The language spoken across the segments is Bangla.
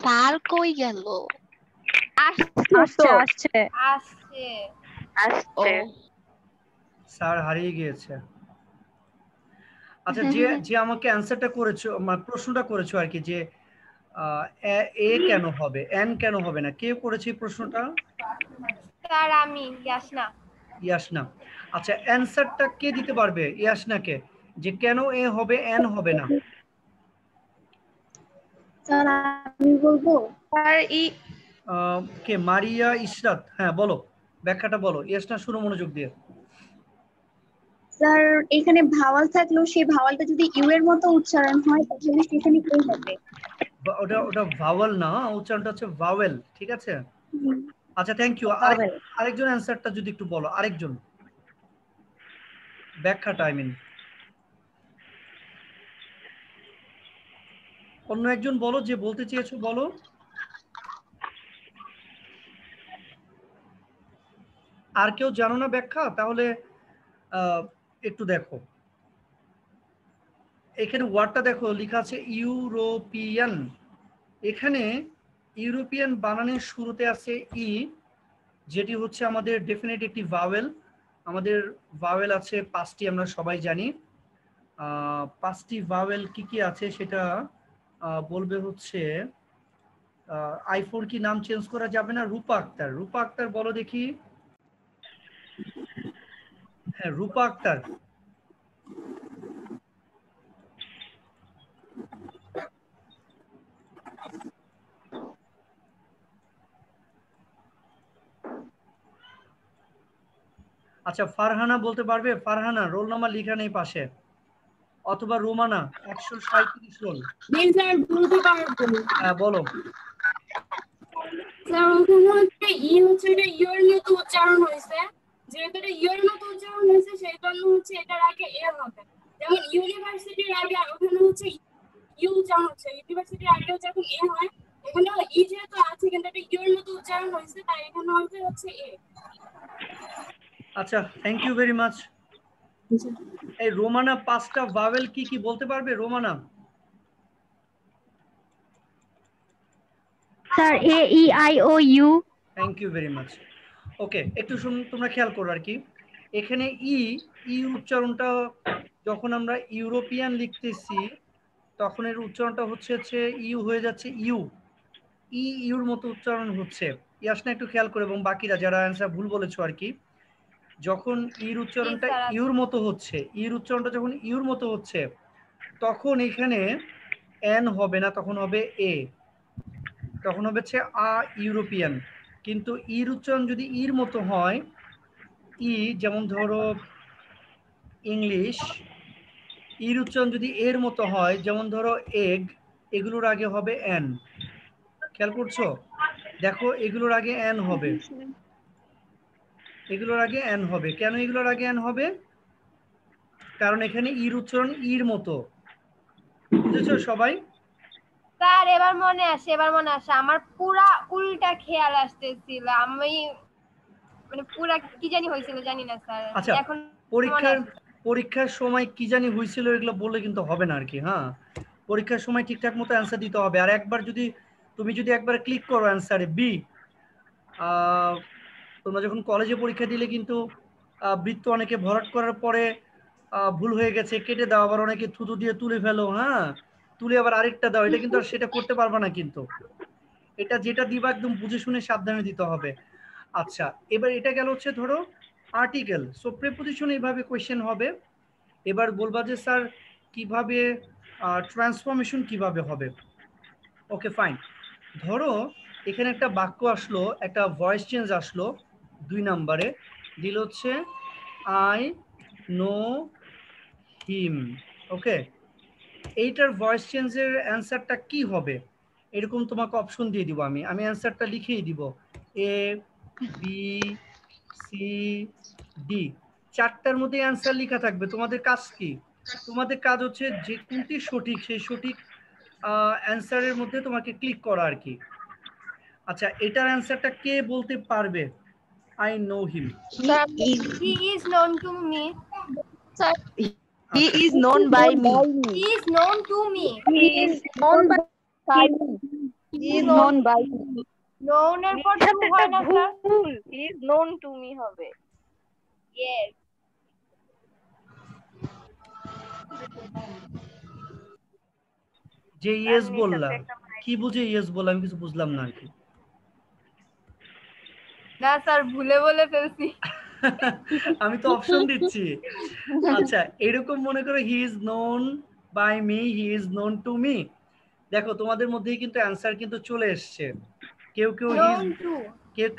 তার কই গেল? আসছে আসছে আসছে আসছে স্যার হারিয়ে গিয়েছে। আচ্ছা, যে যে আমাকে অ্যান্সারটা করেছো, মানে প্রশ্নটা করেছো আর কি, যে এ কেন হবে, এন কেন হবে না, কে করেছে এই প্রশ্নটা? স্যার আমি ইয়াসনা। ইয়াসনা। আচ্ছা, অ্যান্সারটা কে দিতে পারবে ইয়াসনাকে, যে কেন এ হবে এন হবে না? স্যার আমি বলবো। স্যার কে? মারিয়া ইশরাত, হ্যাঁ বলো, ব্যাখ্যাটা বলো। ইয়াসনা শুনো মনোযোগ দিয়ে। স্যার এখানে ভাওয়াল থাকলেও সেই ভাওয়ালটা যদি ইউ এর মতো উচ্চারণ হয় তাহলে সেখানে কি হবে? ওটা ওটা ভাওয়াল না, উচ্চারণটা হচ্ছে ভাওয়েল, ঠিক আছে? আচ্ছা, থ্যাংক ইউ। আরেকজন অ্যান্সারটা যদি একটু বলো, আরেকজন ব্যাখ্যাটা, আই মিন অন্য একজন বলো, যে বলতে চেয়েছো বলো। আর কেউ জানো না ব্যাখ্যা? তাহলে একটু দেখো, এখানে ওয়ার্ডটা দেখো, লেখা আছে ইউরোপিয়ান। এখানে ইউরোপিয়ান বানানের শুরুতে আছে ই, যেটি হচ্ছে আমাদের ডেফিনেট একটি ভাওয়েল। আমাদের ভাওয়েল আছে 5টি, আমরা সবাই জানি। 5টি ভাওয়েল কি কি আছে সেটা বলবে হচ্ছে আইফোন কি নাম চেঞ্জ করা যাবে না? রূপা আক্তার। রূপা আক্তার বলো দেখি। হ্যাঁ, রূপা আক্তার। আচ্ছা, ফারহানা বলতে পারবে? ফারহানা, রোল নাম্বার লেখা নেই পাশে। অথবা রোমানা, 137 রোল। স্যার বলতে পারবো। হ্যাঁ বলো। স্যার ওখানে হচ্ছে ই হচ্ছে এটা ইউর মতো উচ্চারণ হয়েছে, যেহেতু এটা ইউর মতো উচ্চারণ হয়েছে সেই জন্য হচ্ছে এটার আগে এ হবে। যেমন ইউনিভার্সিটির আগে ওখানে হচ্ছে ইউ উচ্চারণ হচ্ছে, ইউনিভার্সিটির আগেও যখন এ হয় এখানে ই যেহেতু আছে কিন্তু এটা ইউর মতো উচ্চারণ হয়েছে তাই এখানে হবে হচ্ছে এ। আচ্ছা, থ্যাংক ইউ ভেরি মাচ। এই রোমানা 5টা ভাওয়েল কি কি বলতে পারবে Romana? Sir A E I O U. Thank you very much. Okay, একটু তোমরা খেয়াল করো আর কি, এখানে ই উচ্চারণটা যখন আমরা ইউরোপিয়ান লিখতেছি তখন এর উচ্চারণটা হচ্ছে ইউ হয়ে যাচ্ছে ইউ, ইউর মতো উচ্চারণ হচ্ছে। ইয়াসনা একটু খেয়াল করে, এবং বাকিরা যারা অ্যান্সার ভুল বলেছো আর কি, যখন ইর উচ্চারণটা ইউর মতো হচ্ছে, ইর উচ্চারণটা যখন ইউর মতো হচ্ছে তখন এখানে এন হবে না, তখন হবে এ, তখন হবে হচ্ছে ইউরোপিয়ান। কিন্তু ইর উচ্চারণ যদি ইর মতো হয়, যেমন ধরো ইংলিশ, ইর উচ্চারণ যদি এর মতো হয়, যেমন ধরো এগ, এগুলোর আগে হবে এন। খেয়াল করছো? দেখো, এগুলোর আগে এন হবে, এগুলোর আগে এন হবে। কেন এগুলোর আগে এন হবে? কারণ এখানে ইর উচ্চারণ ইর মতো। বুঝেছো সবাই? স্যার এবার মনে আসে, আমার পুরা উল্টা খেয়াল আসতেছিল, আমি মানে পুরা কি জানি হয়েছিল জানি না স্যার। আচ্ছা, এখন পরীক্ষার সময় কি জানি হয়েছিল এগুলো বললে কিন্তু হবে না আর কি। হ্যাঁ, পরীক্ষার সময় ঠিকঠাক মতো অ্যান্সার দিতে হবে। আর একবার তুমি যদি একবার ক্লিক করো অ্যান্সারে বি, তোমরা যখন কলেজে পরীক্ষা দিলে কিন্তু বৃত্ত অনেকে ভরাট করার পরে ভুল হয়ে গেছে কেটে দাও, আবার অনেকে থুতু দিয়ে তুলে ফেলো, হ্যাঁ, তুলে আবার আরেকটা দাও, এটা কিন্তু আর সেটা করতে পারবে না কিন্তু। এটা যেটা দিবা একদম বুঝে শুনে সাবধানে দিতে হবে। আচ্ছা, এবার এটা গেল হচ্ছে ধরো আর্টিকেল। সো প্রিপোজিশন এইভাবে কোয়েশ্চেন হবে। এবার বলবা যে স্যার কিভাবে ট্রান্সফরমেশন কিভাবে হবে। ওকে ফাইন, ধরো এখানে একটা বাক্য আসলো, একটা ভয়েস চেঞ্জ আসলো 2 নম্বরে, দিল হচ্ছে আই নো হিম। ওকে, এইটার ভয়েস চেঞ্জের অ্যান্সারটা কি হবে? এরকম তোমাকে অপশন দিয়ে দিব, আমি অ্যান্সারটা লিখেই দিব, এ বি সি ডি, 4টার মধ্যে অ্যান্সার লেখা থাকবে। তোমাদের কাজ কি? তোমাদের কাজ হচ্ছে যে কোনটি সঠিক সেই সঠিক অ্যান্সারের মধ্যে তোমাকে ক্লিক করা আর কি। আচ্ছা, এটার অ্যান্সারটা কে বলতে পারবে? I know him. He is known to me. He is known by me. He is known to me. He is known by me. He is known by me. Known এর পর to হয় না স্যার? ভুল। He is known to me হবে। Yes. যে ইয়েস বললা কি বুঝে ইয়েস বললাম আমি কিছু বুঝলাম না আর কি। না স্যার ভুলে বলে ফেলছি। আমি তো অপশন দিচ্ছি। আচ্ছা এরকম মনে করো he is known by me, he is known to me. দেখো তোমাদের মধ্যেই কিন্তু অ্যানসার কিন্তু চলে এসেছে। কেউ কেউ Known to. কেউ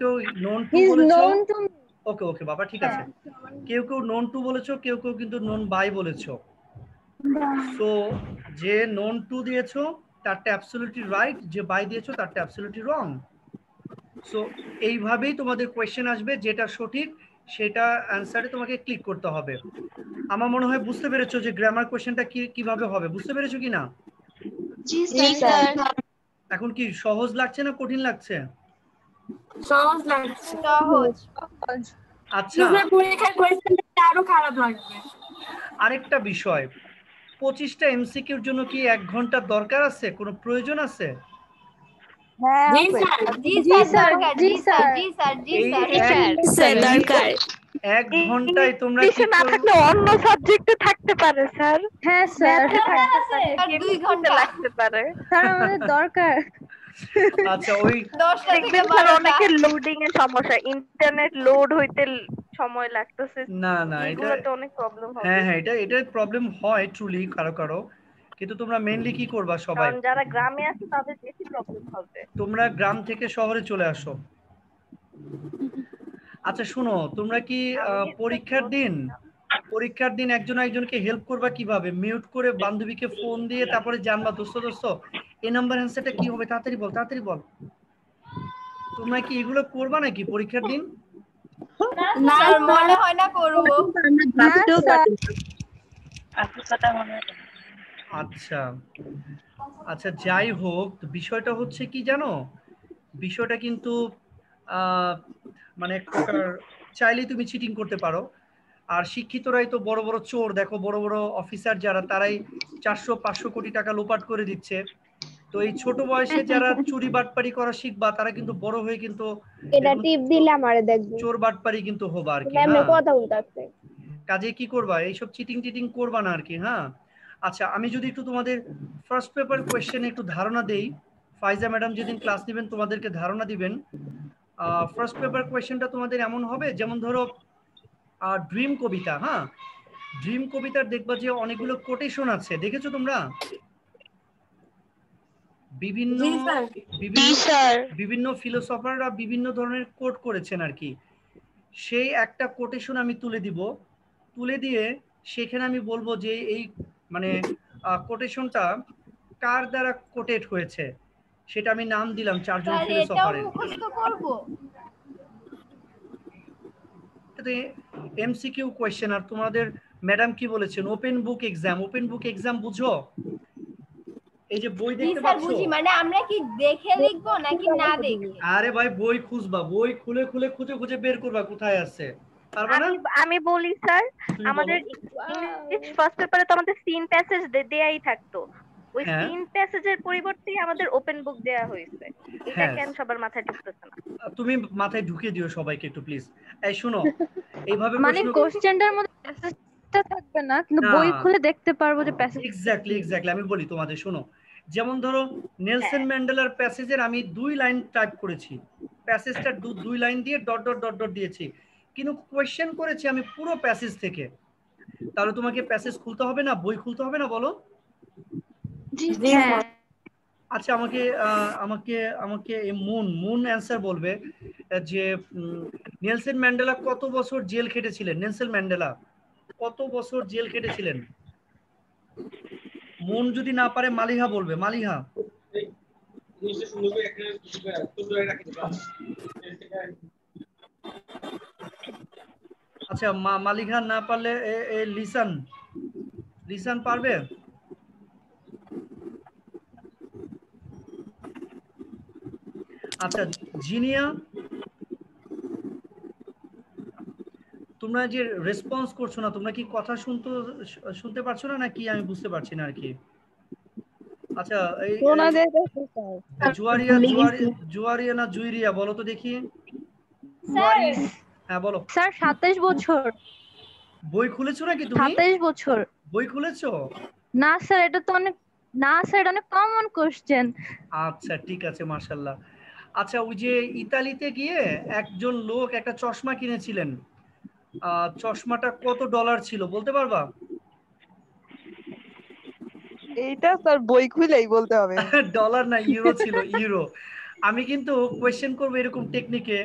নোন টু বলেছো। ওকে ওকে বাবা ঠিক আছে। কেউ নোন টু বলেছো, কেউ কিন্তু নোন বাই বলেছো। সো যে নোন টু দিয়েছো তারটা অ্যাবসলিউটলি রাইট, যে বাই দিয়েছো তারটা অ্যাবসলিউটলি রং। সো এইভাবেই তোমাদের কোয়েশ্চেন আসবে, যেটা সঠিক সেটা অ্যানসারে তোমাকে ক্লিক করতে হবে। আমার মনে হয় বুঝতে পেরেছো যে গ্রামার কোয়েশ্চেনটা কিভাবে হবে, বুঝতে পেরেছো কি না? জি স্যার। এখন কি সহজ লাগছে না কঠিন লাগছে? সহজ লাগছে। সহজ। আচ্ছা পরীক্ষার কোয়েশ্চেনটা আরো খারাপ লাগবে। আরেকটা বিষয়, 25টা এমসিকিউর জন্য কি 1 ঘন্টা দরকার আছে, কোনো প্রয়োজন আছে? জি স্যার। জি স্যার দরকার। জি স্যার। জি স্যার। জি স্যার। স্যার দরকার। 1 ঘন্টায় তোমরা কি না থাকলে অন্য সাবজেক্টে থাকতে পারে স্যার। হ্যাঁ স্যার, আর 2 ঘন্টা লাগতে পারে। স্যার আমাদের দরকার। আচ্ছা ওই 10টা থেকে দেখবেন স্যার 12টা। অনেকের লোডিং এর সমস্যা, ইন্টারনেট লোড হইতে সময় লাগতেছে। না এটা এগুলোতে অনেক প্রবলেম হবে। হ্যাঁ এটা প্রবলেম হয় ট্রুলি কারো, কিন্তু তোমরা মেইনলি কি করবা সবাই, কারণ যারা গ্রামে আছে তাদের বেশি প্রবলেম হবে। তোমরা গ্রাম থেকে শহরে চলে আসো। আচ্ছা শুনো, তোমরা কি পরীক্ষার দিন একজন একজনকে হেল্প করবা কিভাবে? মিউট করে বান্ধবীকে ফোন দিয়ে তারপরে জানবা দোস্ত এই নাম্বার অ্যানসারটা কি হবে, তাড়াতাড়ি বল। তোমরা কি এগুলো করবা নাকি পরীক্ষার দিন? না স্যার মনে হয় না করব। আচ্ছা যাই হোক, বিষয়টা হচ্ছে কি জানো, বিষয়টা কিন্তু মানে এক প্রকার চাইলেই তুমি চিটিং করতে পারো। আর শিক্ষিতরাই তো বড় বড় চোর, দেখো বড় বড় অফিসার যারা তারাই 400-500 কোটি টাকা লোপাট করে দিচ্ছে। তো এই ছোট বয়সে যারা চুরি বাটপারি করা শিখবা তারা কিন্তু বড় হয়ে কিন্তু এটা টিপ দিলে আমারে দেখবে চোর বাটপারি কিন্তু হবা আর কি। ম্যাম কথা বলতাছে। কাজে কি করবা, এইসব চিটিং করবা না আর কি। হ্যাঁ আচ্ছা আমি যদি একটু তোমাদের ফার্স্ট পেপার কোয়েশ্চেনে একটু ধারণা দেই, ফাইজা ম্যাডাম যেদিন ক্লাস নেবেন তোমাদেরকে ধারণা দিবেন। ফার্স্ট পেপার কোয়েশ্চেনটা তোমাদের এমন হবে, যেমন ধরো ড্রিম কবিতা। হ্যাঁ ড্রিম কবিতার দেখবা যে অনেকগুলো কোটেশন আছে, দেখেছো তোমরা? বিভিন্ন ফিলোসফাররা বিভিন্ন ধরনের কোট করেছেন আর কি। সেই একটা কোটেশন আমি তুলে দিয়ে সেখানে আমি বলবো যে এই মানে কোটেশনটা কার দ্বারা কোটেড হয়েছে, সেটা আমি নাম দিলাম 4 জন ফিলোসফারের। মুখস্থ করব। MCQ question. আর তোমাদের ম্যাডাম কি বলেছেন, ওপেন বুক এক্সাম বুঝো? এই যে বই দেখতে পাচ্ছ, বুঝি, মানে আমরা কি দেখে লিখবো নাকি না দেখে? আরে ভাই বই খুঁজবা, বই খুলে খুঁজে বের করবা কোথায় আছে, পারবা না? আমি বলি স্যার, আমাদের ইংলিশ ফার্স্ট পেপারে তো আমাদের সিন প্যাসেজ দেয়াই থাকতো, ওই সিন প্যাসেজের পরিবর্তে আমাদের ওপেন বুক দেয়া হয়েছে। এটা কেন সবার মাথায় ঢুকতেছে না? তুমি মাথায় ঢুকিয়ে দিও সবাইকে একটু প্লিজ। এই শুনো, এইভাবে মানে কোশ্চেনটার মধ্যে প্যাসেজটা থাকবে না, কিন্তু বই খুলে দেখতে পারবো যে প্যাসেজ। এক্স্যাক্টলি আমি বলি তোমাদের, শোনো। যেমন ধরো নেলসন ম্যান্ডেলার প্যাসেজের আমি 2 লাইন টাইপ করেছি, প্যাসেজটা 2 লাইন দিয়ে ডট দিয়েছি, কিন্তু কোয়েশ্চেন করেছি আমি পুরো প্যাসেজ থেকে। তাহলে তোমাকে প্যাসেজ খুলতে হবে না, বই খুলতে হবে না, বলো? আচ্ছা আমাকে মুন অ্যান্সার বলবে যে নেলসন ম্যান্ডেলা কত বছর জেল খেটেছিলেন? নেলসন ম্যান্ডেলা কত বছর জেল খেটেছিলেন? মুন যদি না পারে মালিহা বলবে। মালিহা আচ্ছা মালিহা না পারলে লিসান পারবে? আচ্ছা জিনিয়া তোমরা যে রেসপন্স করছো না, তোমরা কি কথা শুনতে পারছো না নাকি আমি বুঝতে পারছি না আর কি। আচ্ছা জুয়ারিয়া না জুইরিয়া বলো তো দেখি। হ্যাঁ বলো। স্যার 27 বছর। বই খুলেছো নাকি তুমি? 27 বছর। বই খুলেছো? না স্যার, এটা তো অনেক কমন কোশ্চেন। আচ্ছা ঠিক আছে, মাশাআল্লাহ। আচ্ছা, ওই যে ইতালিতে গিয়ে একজন লোক একটা চশমা কিনেছিলেন, চশমাটা কত ডলার ছিল বলতে পারবা? এইটা স্যার বই খুলেই বলতে হবে। ডলার না, ইউরো ছিল, ইউরো। আমি কিন্তু কোয়েশ্চেন করবো এরকম টেকনিকে,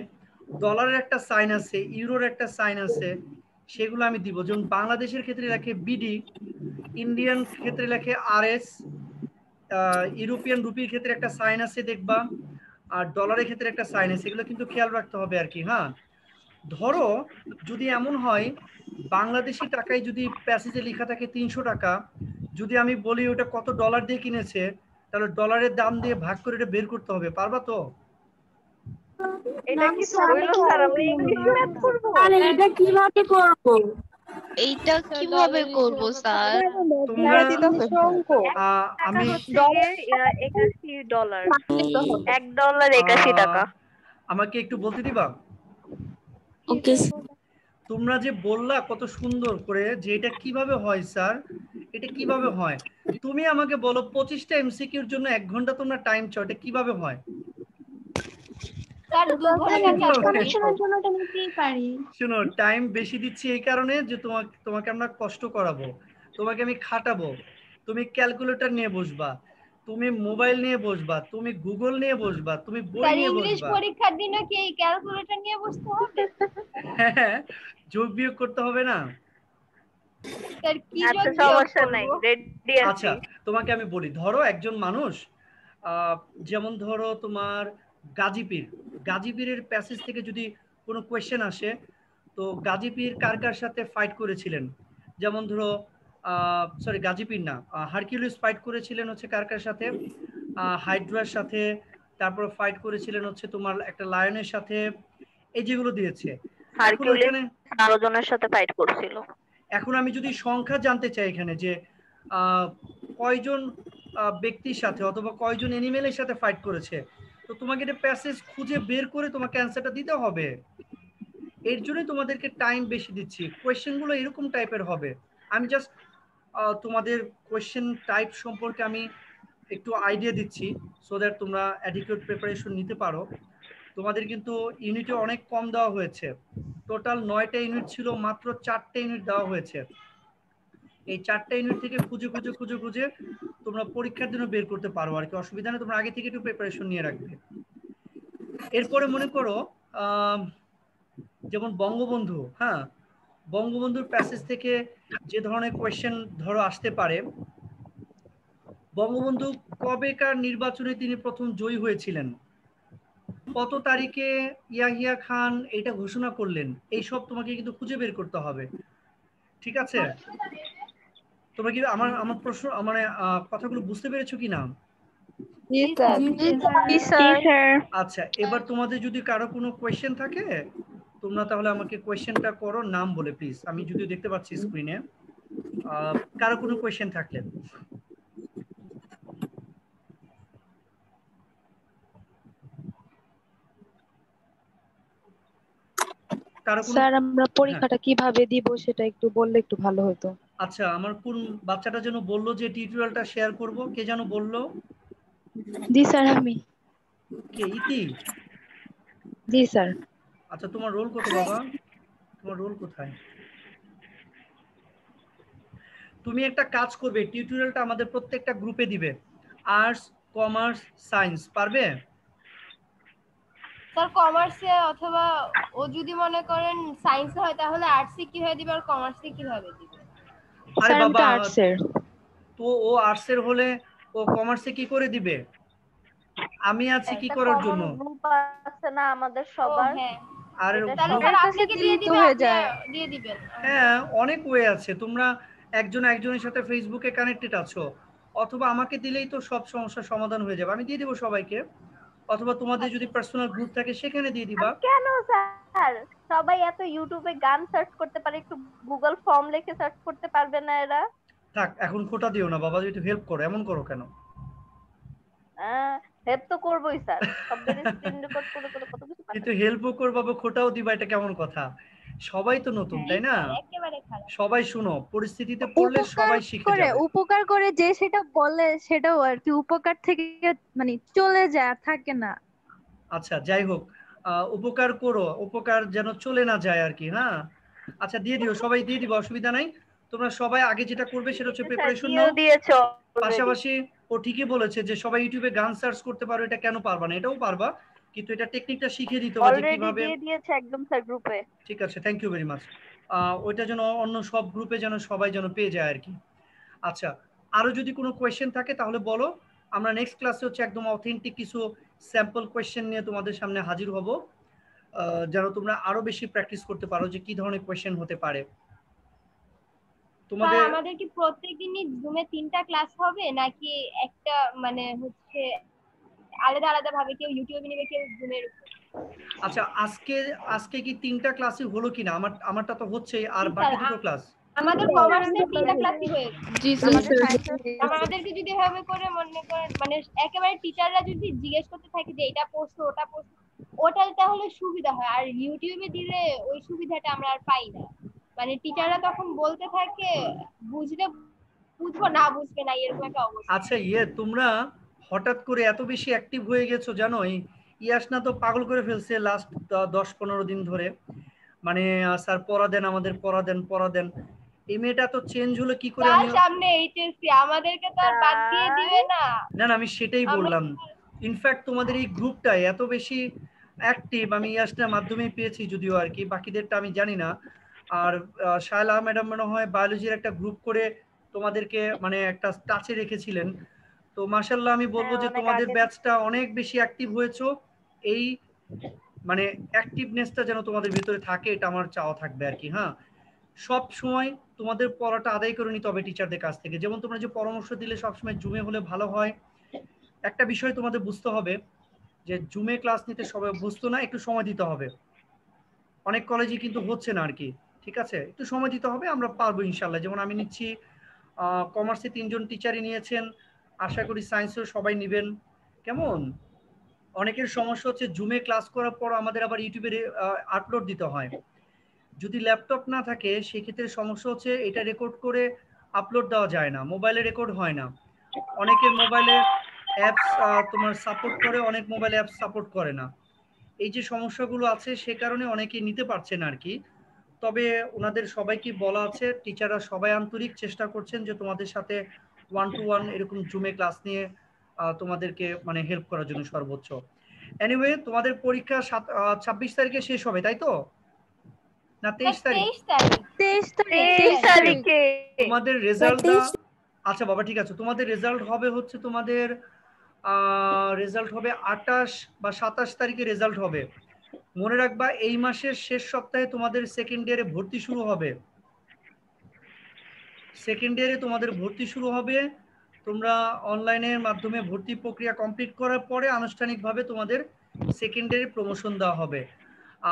ডলারের একটা সাইন আছে, ইউরোর একটা সাইন আছে, সেগুলো আমি দিব। যেমন বাংলাদেশের ক্ষেত্রে লেখে বিডি, ইন্ডিয়ান ক্ষেত্রে লেখে আরএস, ইউরোপিয়ান রুপির ক্ষেত্রে একটা সাইন আছে দেখবা, আর ডলারের ক্ষেত্রে একটা সাইন আছে, এগুলো কিন্তু খেয়াল রাখতে হবে আর কি। হ্যাঁ, ধরো যদি এমন হয় বাংলাদেশি টাকায় যদি প্যাসেজে লেখা থাকে 300 টাকা, যদি আমি বলি ওটা কত ডলার দিয়ে কিনেছে, তাহলে ডলারের দাম দিয়ে ভাগ করে এটা বের করতে হবে। পারবা তো? এটা কি হইলো স্যার? আমরা ইংলিশ ম্যাথ করব? আরে এটা কিভাবে করব? এইটা কিভাবে করব স্যার? তোমরা আমি $81 $1 $81 আমাকে একটু বলতে দিবা? ওকে তোমরা যে বললা কত সুন্দর করে যে এটা কিভাবে হয় স্যার, এটা কিভাবে হয়, তুমি আমাকে বলো 25টা এমসিকিউর জন্য 1 ঘন্টা তোমরা টাইম চাও, এটা কিভাবে হয়? স্যার 2 ঘন্টা ক্যালকুলেশনের জন্য এটা নিতেই পারি। শোনো, টাইম বেশি দিচ্ছি এই কারণে যে তোমাকে আমরা কষ্ট করাবো, তোমাকে আমি খাটাবো। তুমি ক্যালকুলেটর নিয়ে বসবা, তুমি মোবাইল নিয়ে বসবা, তুমি গুগল নিয়ে বসবা, তুমি বই স্যার নিয়ে ইংলিশ বসবা। পরীক্ষার দিনে কি এই ক্যালকুলেটর নিয়ে বসতে হবে? হ্যাঁ, যোগ বিয়োগ করতে হবে না? স্যার কি আচ্ছা যোগ বিয়োগ সমস্যা নাই, করব? রেডি আছি। আচ্ছা তোমাকে আমি বলি, ধরো একজন মানুষ, যেমন ধরো তোমার গাজীপীরের প্যাসেজ থেকে যদি কোনো কোয়েশ্চেন আসে, তো গাজীপীর কার কার সাথে ফাইট করেছিলেন, যেমন ধরো সরি গাজীপীর না, হারকিউলিস ফাইট করেছিলেন হচ্ছে কার কার সাথে, হাইড্রার সাথে, তারপর ফাইট করেছিলেন হচ্ছে তোমার একটা লায়নের সাথে, এই যেগুলো দিয়েছে। এখন হারকিউলিস ওইখানে 12 জনের সাথে ফাইট করছিল। এখন আমি যদি সংখ্যা জানতে চাই এখানে যে কয়জন ব্যক্তির সাথে অথবা কয়জন অ্যানিমেলের সাথে ফাইট করেছে, তো তোমাকে এটা প্যাসেজ খুঁজে বের করে তোমাকে অ্যান্সারটা দিতে হবে। এর জন্যই তোমাদেরকে টাইম বেশি দিচ্ছি। কোয়েশ্চেনগুলো এরকম টাইপের হবে। আমি জাস্ট তোমাদের কোয়েশ্চেন টাইপ সম্পর্কে আমি একটু আইডিয়া দিচ্ছি, সো দ্যাট তোমরা অ্যাডিকুয়েট প্রিপারেশন নিতে পারো। তোমাদের কিন্তু ইউনিটে অনেক কম দেওয়া হয়েছে, টোটাল 9টা ইউনিট ছিল, মাত্র 4টে ইউনিট দেওয়া হয়েছে। এই 4টে ইউনিট থেকে খুঁজে তোমরা পরীক্ষার জন্য বের করতে পারো আর কি, অসুবিধা নেই। তোমরা আগে থেকে একটু প্রিপারেশন নিয়ে রাখবে। এরপরে মনে করো যেমন বঙ্গবন্ধু, হ্যাঁ, বঙ্গবন্ধুর প্যাসেজ থেকে যে ধরনের কোয়েশ্চেন ধরো আসতে পারে, বঙ্গবন্ধু কবেকার নির্বাচনে তিনি প্রথম জয়ী হয়েছিলেন, কত তারিখে ইয়াহিয়া খান এটা ঘোষণা করলেন, এইসব তোমাকে কিন্তু খুঁজে বের করতে হবে। ঠিক আছে? তোমরা কি আমার প্রশ্ন মানে কথাগুলো বুঝতে পেরেছো কি না? আচ্ছা, এবার তোমাদের যদি কারো কোনো কোয়েশ্চেন থাকে তোমরা তাহলে আমাকে কোয়েশ্চেনটা করো নাম বলে প্লিজ। আমি যদি দেখতে পাচ্ছি স্ক্রিনে কারো কোনো কোয়েশ্চেন থাকলে। স্যার আমরা পরীক্ষাটা কিভাবে দিব সেটা একটু বললে একটু ভালো হতো। আচ্ছা, আমার কোন বাচ্চাটা যেন বললো যে টিউটোরিয়ালটা শেয়ার করব, কে যেন বললো? জি স্যার আমি। কে? ইতি? জি স্যার। আচ্ছা, তোমার রোল কত বাবা? তোমার রোল কোথায়? তুমি একটা কাজ করবে, টিউটোরিয়ালটা আমাদের প্রত্যেকটা গ্রুপে দিবে, আর্টস, কমার্স, সায়েন্স। পারবে? স্যার কমার্সে অথবা ও যদি মনে করেন সায়েন্সে হয় তাহলে আর্টসে কিভাবে দিবে আর কমার্সে কিভাবে দিবে? আরে বাবা, আর্টসের। তো ও আর্টসের হলে ও কমার্সে কি করে দিবে? আমি আছি কি করার জন্য? গ্রুপ আছে না আমাদের সবার? আর তাহলে স্যার আপনাকে দিয়ে দিবে, দিয়ে দিবেন। হ্যাঁ, অনেক ওয়ে আছে। তোমরা একজনের সাথে ফেসবুকে কানেক্টেড আছো, অথবা আমাকে দিলেই তো সব সমস্যার সমাধান হয়ে যাবে। আমি দিয়ে দেবো সবাইকে, অথবা তোমাদের যদি পার্সোনাল গ্রুপ থাকে সেখানে দিয়ে দিবা। কেন স্যার, সবাই এত ইউটিউবে গান সার্চ করতে পারে, একটু গুগল ফর্ম লিখে সার্চ করতে পারবে না এরা? থাক, এখন খোটা দিও না বাবা, একটু হেল্প করো, এমন করো কেন? হেল্প তো করবোই স্যার, শব্দের স্ক্রিন রেকর্ড করে করে কত কিছু পাঠাবো। কিন্তু হেল্পও করবা, খোটাও দিবা, এটা কেমন কথা? সবাই তো নতুন, তাই না? একেবারে খারাপ। সবাই শুনো, পরিস্থিতিতে পড়লে সবাই শিখে যাবে। উপকার করে যে সেটা বলে সেটাও আর কি উপকার থেকে মানে চলে যায়, আর থাকে না। আচ্ছা যাই হোক, উপকার করো, উপকার যেন চলে না যায় আর কি। হ্যাঁ আচ্ছা, দিয়ে দিও, সবাই দিয়ে দিবা, অসুবিধা নাই। তোমরা সবাই আগে যেটা করবে সেটা হচ্ছে প্রিপারেশন নাও। পাশাপাশি ও ঠিকই বলেছে যে সবাই ইউটিউবে গান সার্চ করতে পারো, এটা কেন পারবা না? এটাও পারবা, কিন্তু এটা টেকনিকটা শিখে দিতে হবে যে কিভাবে। দিয়ে দিয়েছে একদম স্যার গ্রুপে। ঠিক আছে, থ্যাংক ইউ ভেরি মাচ। ওইটা যেন অন্য সব গ্রুপে যেন সবাই যেন পেয়ে যায় আর কি। আচ্ছা, আরো যদি কোনো কোয়েশ্চেন থাকে তাহলে বলো। আমরা নেক্সট ক্লাসে হচ্ছে একদম অথেন্টিক কিছু স্যাম্পল কোয়েশ্চেন নিয়ে তোমাদের সামনে হাজির হব, যেন তোমরা আরো বেশি প্র্যাকটিস করতে পারো যে কি ধরনের কোয়েশ্চেন হতে পারে তোমাদের। আমাদের কি প্রত্যেকদিনই জুমে 3টা ক্লাস হবে নাকি একটা মানে হচ্ছে আলাদা আলাদা ভাবে, কেউ ইউটিউবে নেবে কেউ জুমের? আচ্ছা, আজকে কি 3টা ক্লাসই হলো কিনা? আমারটা তো হচ্ছে, আর বাকি দুটো ক্লাস আমাদের কমার্সের 3টা ক্লাসই হয়েছে। জি আমাদেরকে যদি এভাবে করে মনে করেন মানে একেবারে টিচাররা যদি জিজ্ঞেস করতে থাকে যে এটা পড়ছো ওটা পড়ছো, ওটা তাহলে সুবিধা হয়। আর ইউটিউবে দিলে ওই সুবিধাটা আমরা আর পাই না, মানে টিচাররা তখন বলতে থাকে বুঝলে বুঝবো, না বুঝবে না, এরকম একটা অবস্থা। আচ্ছা তোমরা হঠাৎ করে এত বেশি অ্যাক্টিভ হয়ে গেছো জানো, ইয়াসনা তো পাগল করে ফেলছে লাস্ট 10-15 দিন ধরে, মানে স্যার পড়া দেন, আমাদের পড়া দেন। এই মেয়েটা তো চেঞ্জ হলো কি করে? তার সামনে এইচএসসি, আমাদেরকে তো আর বাদ দিয়ে দিবে না। না আমি সেটাই বললাম। ইনফ্যাক্ট তোমাদের এই গ্রুপটা এত বেশি অ্যাক্টিভ আমি ইয়াসনার মাধ্যমে পেয়েছি, যদিও আর কি বাকিদেরটা আমি জানি না। আর শায়লা ম্যাডাম মনে হয় বায়োলজির একটা গ্রুপ করে তোমাদেরকে মানে একটা টাচে রেখেছিলেন। তো মাশাআল্লাহ আমি বলবো যে তোমাদের ব্যাচটা অনেক বেশি অ্যাক্টিভ হয়েছো। এই মানে অ্যাক্টিভনেসটা যেন তোমাদের ভিতরে থাকে, এটা আমার চাওয়া থাকবে আর কি। হ্যাঁ, সব সময় তোমাদের পড়াটা আদায় করে নিতে হবে টিচারদের কাছ থেকে। যেমন তোমরা যে পরামর্শ দিলে সবসময় জুমে হলে ভালো হয়, একটা বিষয় তোমাদের বুঝতে হবে যে জুমে ক্লাস নিতে সবাই অভ্যস্ত না, একটু সময় দিতে হবে। অনেক কলেজে কিন্তু হচ্ছে না আর কি। ঠিক আছে, একটু সময় দিতে হবে, আমরা পারবো ইনশাল্লাহ। যেমন আমি নিচ্ছি, কমার্সে 3জন টিচারই নিয়েছেন, আশা করি সায়েন্সেও সবাই নেবেন। কেমন? অনেকের সমস্যা হচ্ছে জুমে ক্লাস করার পর আমাদের আবার ইউটিউবে আপলোড দিতে হয়। যদি ল্যাপটপ না থাকে সেক্ষেত্রে সমস্যা হচ্ছে এটা রেকর্ড করে আপলোড দেওয়া যায় না, মোবাইলে রেকর্ড হয় না। অনেকের মোবাইলে অ্যাপস তোমার সাপোর্ট করে, অনেক মোবাইল অ্যাপস সাপোর্ট করে না। এই যে সমস্যাগুলো আছে সে কারণে অনেকে নিতে পারছে না আর কি। তবে ওনাদের সবাইকে বলা আছে, টিচাররা সবাই আন্তরিক চেষ্টা করছেন যে তোমাদের সাথে 1-to-1 এরকম জুমে ক্লাস নিয়ে তোমাদেরকে মানে হেল্প করার জন্য সর্বোচ্চ। এনিওয়ে, তোমাদের পরীক্ষা 26 তারিখে শেষ হবে তাই তো? না 23 তারিখে তোমাদের রেজাল্টটা? আচ্ছা বাবা ঠিক আছে, তোমাদের রেজাল্ট হবে হচ্ছে তোমাদের রেজাল্ট হবে 28 বা 27 তারিখে রেজাল্ট হবে। মনে রাখবা এই মাসের শেষ সপ্তাহে তোমাদের সেকেন্ড ইয়ারে ভর্তি শুরু হবে। সেকেন্ড ইয়ারে তোমাদের ভর্তি শুরু হবে। তোমরা অনলাইনের মাধ্যমে ভর্তি প্রক্রিয়া কমপ্লিট করার পরে আনুষ্ঠানিকভাবে তোমাদের সেকেন্ড ইয়ারে প্রমোশন দেওয়া হবে।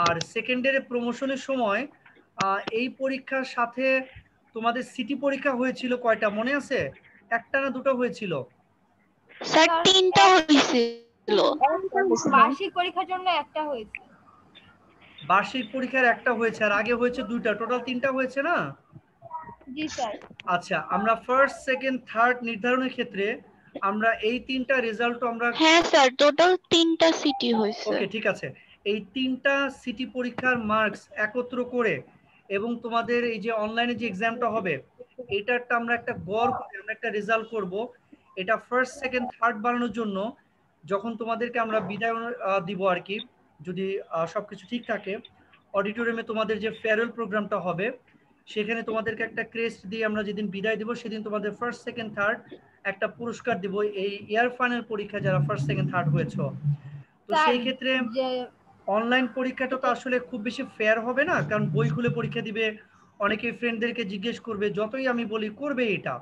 আর সেকেন্ড ইয়ারে প্রমোশনের সময় এই পরীক্ষার সাথে তোমাদের সিটি পরীক্ষা হয়েছিল কয়টা মনে আছে? একটা না দুটো হয়েছিল? স্যার 3টা হয়েছিল। বার্ষিক পরীক্ষার জন্য একটা হয়েছে। বার্ষিক পরীক্ষার একটা হয়েছে, আর আগে হয়েছে 2টা, টোটাল 3টা হয়েছে না? জি স্যার। আচ্ছা, আমরা ফার্স্ট সেকেন্ড থার্ড নির্ধারণের ক্ষেত্রে আমরা এই 3টা রেজাল্ট আমরা। হ্যাঁ স্যার, টোটাল 3টা সিটি হয়েছে। ওকে ঠিক আছে, এই 3টা সিটি পরীক্ষার মার্কস একত্র করে এবং তোমাদের এই যে অনলাইনে যে এক্সামটা হবে এইটারটা আমরা একটা গড় করে আমরা একটা রেজাল্ট করব। এটা ফার্স্ট সেকেন্ড থার্ড বানানোর জন্য যখন তোমাদেরকে আমরা বিদায় দিব আর কি, যদি সবকিছু ঠিক থাকে, অডিটোরিয়ামে তোমাদের যে ফেয়ারওয়েল প্রোগ্রামটা হবে সেখানে তোমাদেরকে একটা ক্রেস্ট দিয়ে আমরা যেদিন বিদায় দিব সেদিন তোমাদের ফার্স্ট সেকেন্ড থার্ড একটা পুরস্কার দিব, এই ইয়ার ফাইনাল পরীক্ষা যারা ফার্স্ট সেকেন্ড থার্ড হয়েছো। তো সেই ক্ষেত্রে অনলাইন পরীক্ষাটা তো আসলে খুব বেশি ফেয়ার হবে না, কারণ বই খুলে পরীক্ষা দিবে, অনেকে ফ্রেন্ডদেরকে জিজ্ঞেস করবে, যতই আমি বলি করবে এটা।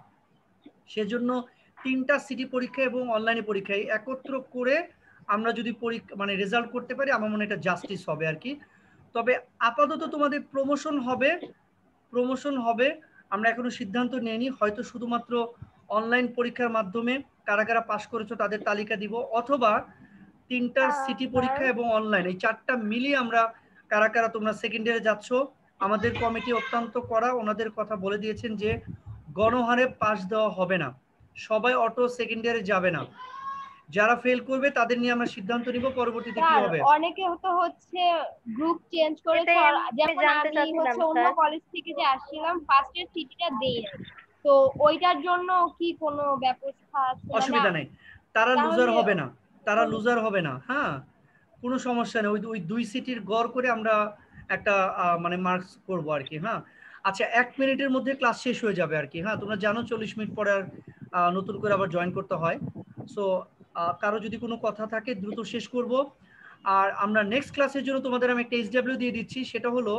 সেজন্য 3টা সিটি পরীক্ষা এবং অনলাইনে পরীক্ষা একত্র করে আমরা যদি পরীক্ষা মানে রেজাল্ট করতে পারি আমার মনে হয় এটা জাস্টিস হবে আর কি। তবে আপাতত তোমাদের প্রমোশন হবে, আমরা এখনো সিদ্ধান্ত নিইনি, হয়তো শুধুমাত্র অনলাইন পরীক্ষার মাধ্যমে কারা কারা পাস করেছো তাদের তালিকা দিব, অথবা 3টার সিটি পরীক্ষা এবং অনলাইন এই 4টা মিলিয়ে আমরা কারা কারা তোমরা সেকেন্ড ইয়ারে যাচ্ছ। আমাদের কমিটি অত্যন্ত কড়া, ওনাদের কথা বলে দিয়েছেন যে গণহারে পাস দেওয়া হবে না, সবাই অটো সেকেন্ড ইয়ারে যাবে না, যারা ফেল করবে তাদের নিয়ে আমরা সিদ্ধান্ত নিব পরবর্তীতে কি হবে। অনেকে তো হচ্ছে গ্রুপ চেঞ্জ করেছে, যেমন আমি হচ্ছে অন্য কলেজ থেকে যে আসছিলাম ফার্স্টের সিটিটা দেই না, তো ওইটার জন্য কি কোনো ব্যবস্থা আছে? অসুবিধা নেই, তারা লুজার হবে না, তারা লুজার হবে না। হ্যাঁ, কোনো সমস্যা নেই, ওই 2 সিটির গড় করে আমরা একটা মানে মার্কস করব আর কি। হ্যাঁ আচ্ছা, 1 মিনিটের মধ্যে ক্লাস শেষ হয়ে যাবে আর কি। হ্যাঁ তোমরা জানো 40 মিনিট পরে আর নতুন করে আবার জয়েন করতে হয়। সো কারো যদি কোনো কথা থাকে দ্রুত শেষ করব। আর আমরা নেক্সট ক্লাসের জন্য তোমাদের আমি একটা SW দিয়ে দিচ্ছি, সেটা হলো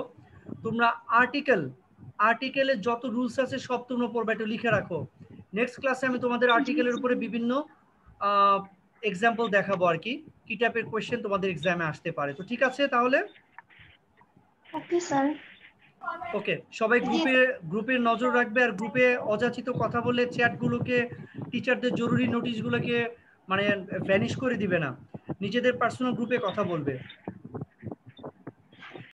তোমরা আর্টিকেলের যত রুলস আছে সব তোমরা পড়বে, একটু লিখে রাখো। নেক্সট ক্লাসে আমি তোমাদের আর্টিকেলের উপরে বিভিন্ন এক্সাম্পল দেখাবো আর কি টাইপের কোয়েশ্চেন তোমাদের এক্সামে আসতে পারে। তো ঠিক আছে তাহলে, ওকে স্যার। ওকে, সবাই গ্রুপে নজর রাখবে, আর গ্রুপে অযাচিত কথা বললে চ্যাটগুলোকে, টিচারদের জরুরি নোটিশগুলোকে মানে ভ্যানিশ করে দিবে না, নিজেদের পার্সোনাল গ্রুপে কথা বলবে।